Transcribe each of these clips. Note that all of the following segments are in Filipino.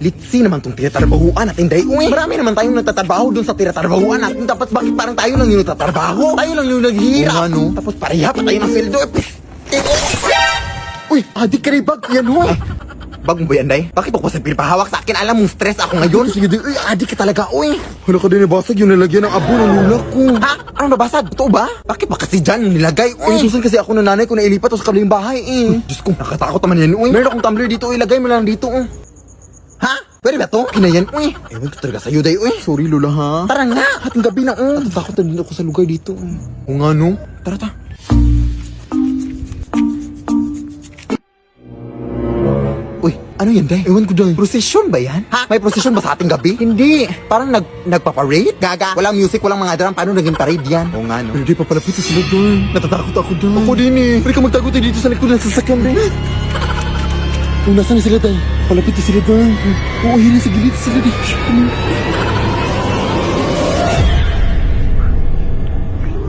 Litsi naman tong tinatrabahuan natin, day. Uy, marami naman tayong nagtatrabaho dun sa tinatrabahuan natin. Tapos bakit parang tayo lang yung nagtatrabaho? Tayo lang yung naghihirap. Oo, ano? Tapos pareha pa tayo ng sweldo. Uy, adik ka rin bag. Yan, huy. Bag mo ba yan, day? Bakit ako sa pinapahawak sa akin? Alam mong stress ako ngayon. Sige, day. Uy, adik ka talaga, uy. Hala ka din, nabasag yung nalagyan ng abo ng lula ko. Ha? Ano nabasag? Totoo ba? Bakit ba kasi dyan yung nilagay? Uy, susan kasi ako ng nanay ko na ilipat o sa kabilang bahay, eh. Diyos ko, nakatakot naman yan, uy. Meron akong tumbler dito, ilagay mo lang dito, oh. Ha? Pwede ba to? Kinayan, uy. Ewan ko talaga sa'yo, day, uy. Sorry, Lola, ha? Tara nga. Hating gabi na, natatakot na din ako sa lugar dito, O nga, no? Tara, ta. Uy, ano yan, day? Ewan ko, day. Procession ba yan? Ha? May procession ba sa ating gabi? Hindi. Parang nagpa-parade? Gaga. Walang music, walang mga drum. Paano naging parade yan? O nga, no? Hindi pa palapit sila, day. Natatakot ako, day. Ako din, eh. Pwede ka magtago tayo dito sa likod ng sasakyan, day. Kung nasaan na sila, day? Palapit na sila, day. Oo, hiling sa gilid sila, day.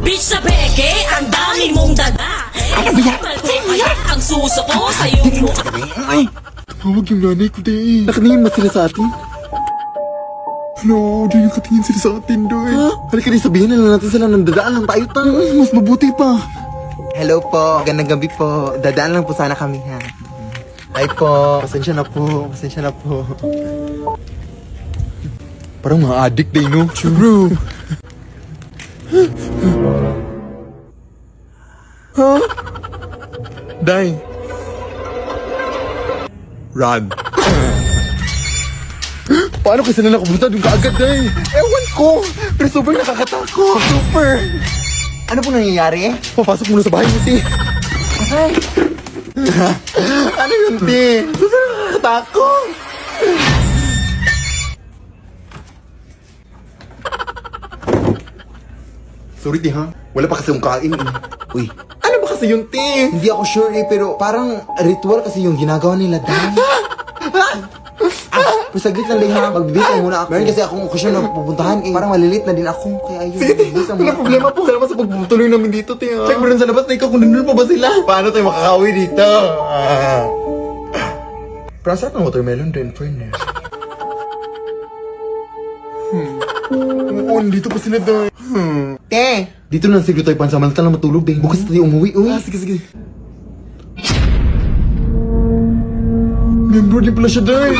Bitch sa peke, ang dami mong daga. Ano ba yan? Kaya ang suso ko sa iyong mukha. Ay! Tumawag yung nanay ko, day. Nakaningin ba sila sa atin? Hello, day, nakatingin sila sa atin, day. Halika din, sabihin na lang natin sila nang dadaan lang tayo, tan. Mas mabuti pa. Hello po, magandang gabi po. Dadaan lang po sana kami, ha. Ay po, pasensya na po, pasensya na po. Parang mga addict day, no? True. Ha? Day. Run. Paano kasi na nakapunta doon kaagad, day? Ewan ko, pero super nakakatakot. Super. Ano po nangyayari? Papasok muna sa bahay mo, ti. Ay. Ano yun, ti? Super nakakatakot. Sorry, ti, ha? Wala pa kasi yung kain, eh. Uy, ano ba kasi yun, ti? Hindi ako sure, eh, pero parang ritual kasi yung ginagawa nila, day. Saglit lang, day, ha? Magbibisa muna ako. Meron kasi akong okasyon na pupuntahan, eh. Parang malilit na din ako, kaya ayun. Sige, ti. Walang problema po. Salamat sa pagputuloy namin dito, ti, ha? Check mo rin sa labas na ikaw kung nandun pa ba sila. Paano tayo makakawi dito? Prasa ng watermelon din, fairness. Oo, dito pa sila, day. Te! Dito na siguro tayo pansamantala matulog, day. Bukas tayo umuwi, uy. Sige, sige. Member din pala siya, day.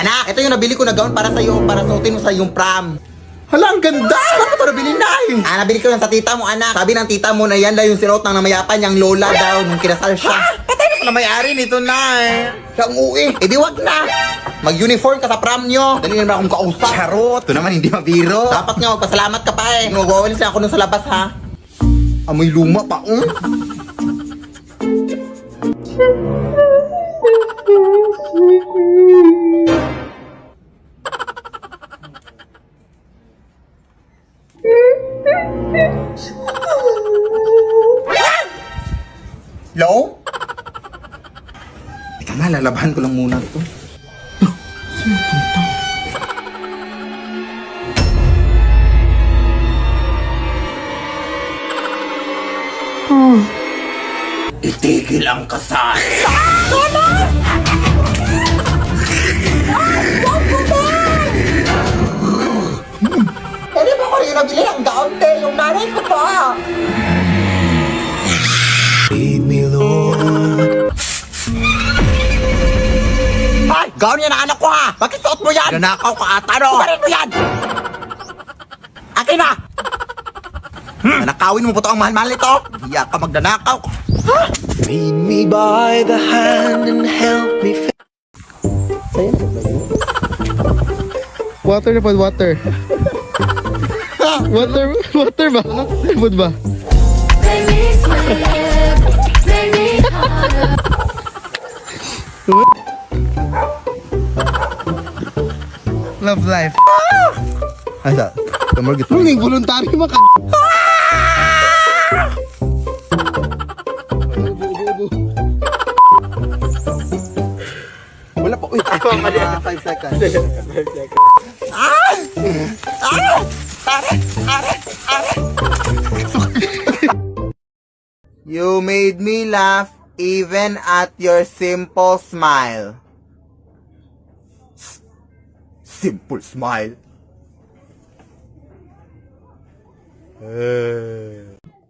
Anak, ito yung nabili ko na gown para sa'yo, para suotin mo sa iyong prom. Hala, ang ganda! Saan mo ito nabili, Nay? Nabili ko lang sa tita mo, anak. Sabi ng tita mo na yan daw yung sinuot ng namayapan niyang lola daw nung kinasal siya. Ha? Patay na pala may-ari nito, Nay. Siya ang uwi. Eh di wag na. Mag-uniform ka sa prom nyo. Dali naman akong kausap. Charot. Ito naman hindi mabiro. Dapat nga magpasalamat ka pa eh. Nagawalis na ako nun sa labas, ha? Amoy luma pa, Hello? Teka nga, lalabahan ko lang muna ito. Itigil ang kasal. Pwede ba ko rin nabili ang gown, te? Yung nanay ko pa. Ay! Gown yan ang anak ko, ha! Bakit suot mo yan? Nanakaw ka ata, no? Kumarin mo yan! Akin na! Nanakawin mo po ito ang mahal-mahal nito! Hiya ka magdanakaw! Lead me by the hand and help me Water na po, water. Water ba? Food ba? Love life. Ay, sa? Kamar gitu. Huling voluntary maka... Wala pa. Uy, 5 seconds. 5 seconds. Ah! Ah! Are! Are! Are! You made me laugh even at your simple smile. Simple smile?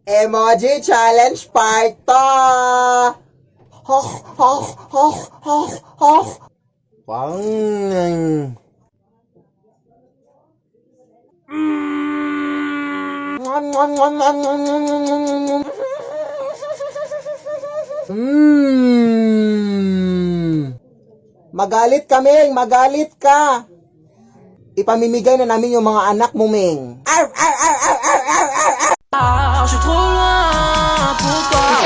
Emoji challenge part 2! Pang... Magalit ka, Ming! Magalit ka! Ipamimigay na namin yung mga anak mo, Ming. Arr, arr, arr, arr, arr, arr, arr, arr. Je suis trop loin pour toi.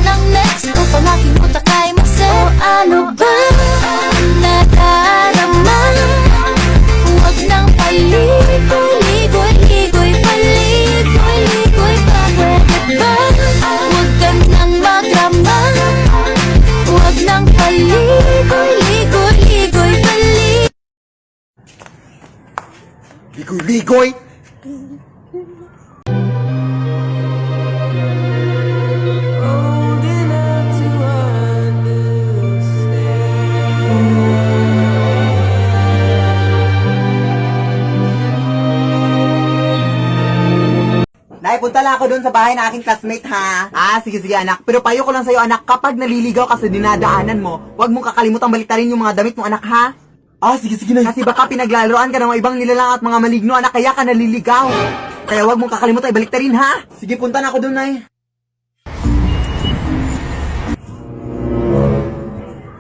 Nang next ko pa nakikita kay Mase ano ba nadarama? Huwag nang paligoy-ligoy-ligoy, paligoy-ligoy pa, pwede ba? Huwag ka nang magrama. Huwag nang paligoy-ligoy-ligoy, Ligoy-ligoy! Nay, punta lang ako doon sa bahay ng aking classmate, ha? Sige, anak. Pero payo ko lang sa'yo, anak, kapag naliligaw ka sa dinadaanan mo, huwag mong kakalimutan baliktarin yung mga damit mo, anak, ha? Sige, Nay. Kasi baka pinaglalaroan ka ng mga ibang nilalang at mga maligno, anak, kaya ka naliligaw. Kaya huwag mong kakalimutan ibaliktarin, ha? Sige, punta na ako doon, Nay.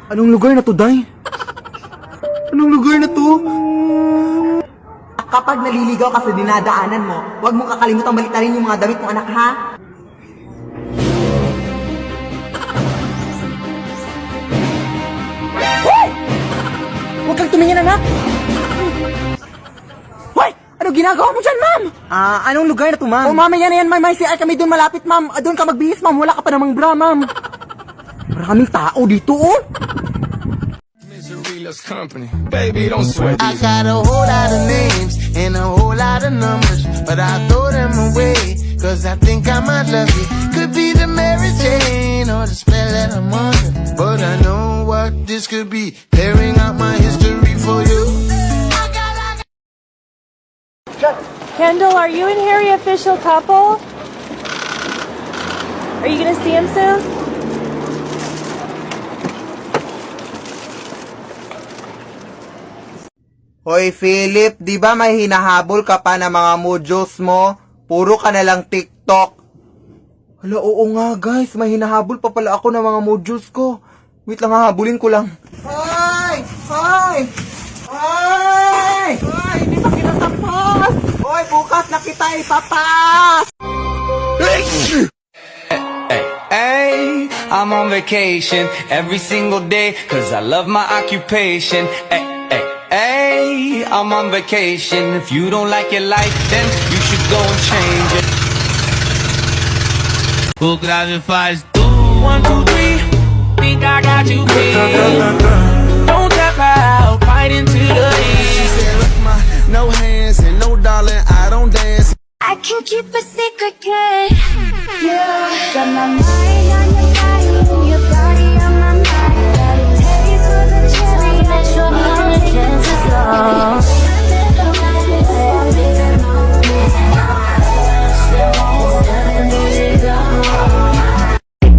Anong lugar na to, Day? Anong lugar na to? Kapag naliligaw ka sa dinadaanan mo, huwag mong kakalimutan baliktarin yung mga damit mo, anak, ha? Hoy! Huwag kang tumingin, anak! Hoy! Ano ginagawa mo dyan, ma'am? Anong lugar na to, ma'am? Ma'am, yan, may CR kami doon malapit, ma'am. Doon ka magbihis, ma'am. Wala ka pa namang bra, ma'am. Maraming tao dito, oh. Misery loves company. Baby, don't sweat I these. got a whole lot of names and a whole lot of numbers, but I throw them away, cause I think I might love you. Could be the Mary Jane or the spell that I'm under, but I know what this could be, clearing out my history for you. Kendall, are you and Harry official couple? Are you gonna see him soon? Hoy, Philip, di ba may hinahabol ka pa ng mga modules mo? Puro ka na lang TikTok. Hala, oo nga, guys. May hinahabol pa pala ako ng mga modules ko. Wait lang, hahabulin ko lang. Hoy! Hoy! Hoy! Hoy! Hindi pa kinatapos! Hoy, bukas na kita ipapas! Hey, I'm on vacation every single day, cause I love my occupation. Hey, I'm on vacation. If you don't like your life, then you should go and change it. O grave faz 1, 2, 3. Think I got you pinned. Don't tap out, fight into the end. No hands and no darling, I don't dance. I can't keep a secret, kid. Yeah, got my mind on your body, your body on my mind. Got a taste for the cherry, make sure my chance is lost.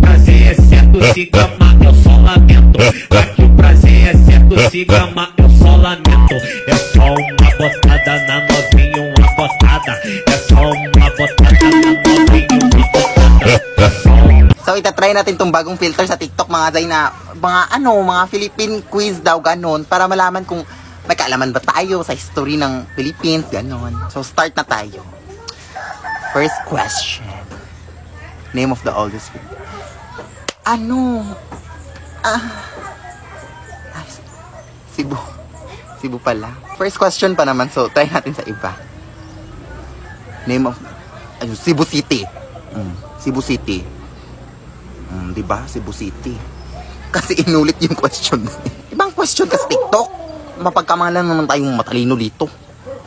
Prazer é certo, se gama, eu só lamento. Aqui o prazer é certo, se gama, eu só lamento. É só uma botada na novinha, uma botada. É só uma botada na novinha, uma botada. É só So, itatry natin tong bagong filter sa TikTok, mga Zay, na mga Philippine quiz daw, ganon, para malaman kung may kaalaman ba tayo sa history ng Philippines, ganon. So, start na tayo. First question. Name of the oldest Ano? Cebu. Cebu pala. First question pa naman, so try natin sa iba. Name of... Ayun, Cebu City. Cebu City. Diba? Cebu City. Kasi inulit yung question. Ibang question kasi TikTok. Mapagkamalan naman tayong matalino dito.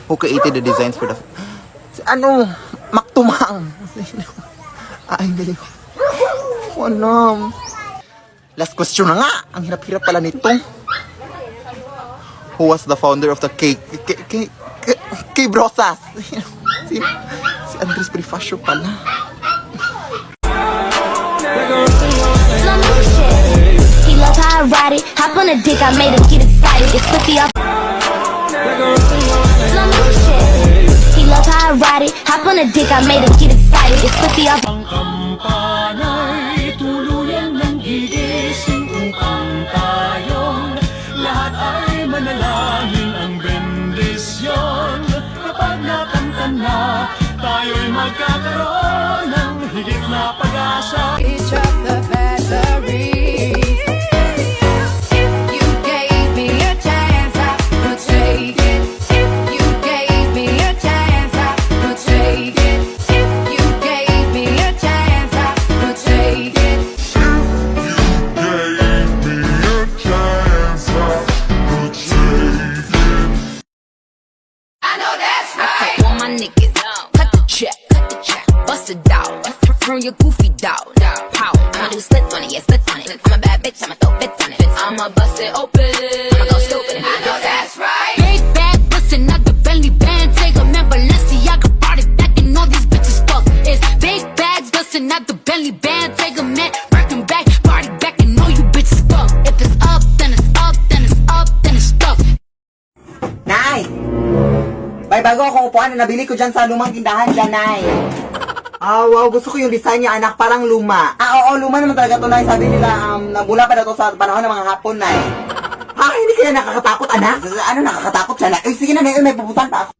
Who created the designs for the... Ano? Maktumang. Ay, galing. Ano? Last question na nga. Ang hirap-hirap pala nito. Who was the founder of the K Brosas? Si Andres Bonifacio pala. Slow motion. He loves how I ride it. Hop on a dick, I made him get excited. It's 50 off. Slow motion. He loves how I ride it. Hop on a dick, I made him get excited. It's 50 off. Ang kampanay tuluyan ng gigising upang tayong lahat ay manalangin ang bendisyon. Kapag nakanta na, tayo'y magkakaroon ng higit na pag-asa. Each of the batteries. If you gave me a chance, I would take it. If you gave me a chance, I would take it. If you gave me a chance, I would take it. I know that's right. Want my niggas, cut the check, bust it out, turn your goofy dog, pow. I'ma do splits on it, yeah, splits on it. I'm a bad bitch, I'ma throw bits on it. I'ma bust it open, I'ma go stupid. I know that's right. Big bag bustin' out the belly band, take a man Balenciaga brought it back and all these bitches fuck. It's big bags bustin' out the belly band, take a man Birkin back, brought it back and all you bitches fuck. If it's up, then it's up, then it's up, then it's stuck. Nay! May bago akong upuan na nabili ko dyan sa lumang tindahan dyan, Nay. Wow, gusto ko yung design niya, anak, parang luma. Oo, luma naman talaga to, Nay. Sabi nila, nabula pa na to sa panahon ng mga hapon, Nay. Hindi kaya nakakatakot, anak? Ano nakakatakot siya, Nay? Sige na, Nay, may puputan pa ako.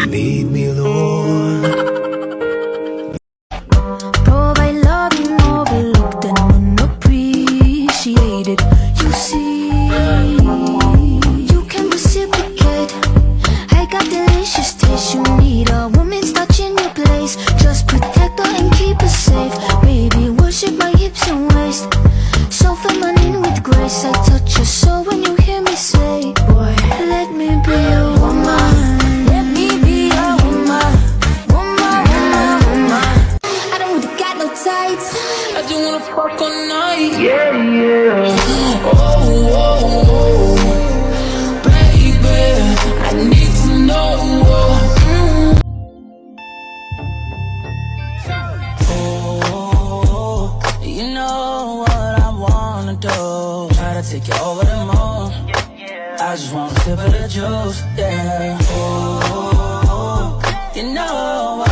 Lead me, Lord. Provide love you overlooked and unappreciated. You see, you can reciprocate. I got delicious taste. You need a woman's touch in your place. Just protect her and keep her safe. Baby, worship my hips and waist. So feminine with grace. I touch your soul when you hear me say, boy, let me be a woman. Let me be a woman. Woman, woman, woman. I don't really got no tights. I just wanna fuck all night. Yeah, yeah. Oh, oh, oh, baby, I need to know. Oh, you know what I wanna do. Try to take you over the moon. I just wanna sip of the juice, yeah. Oh, you know what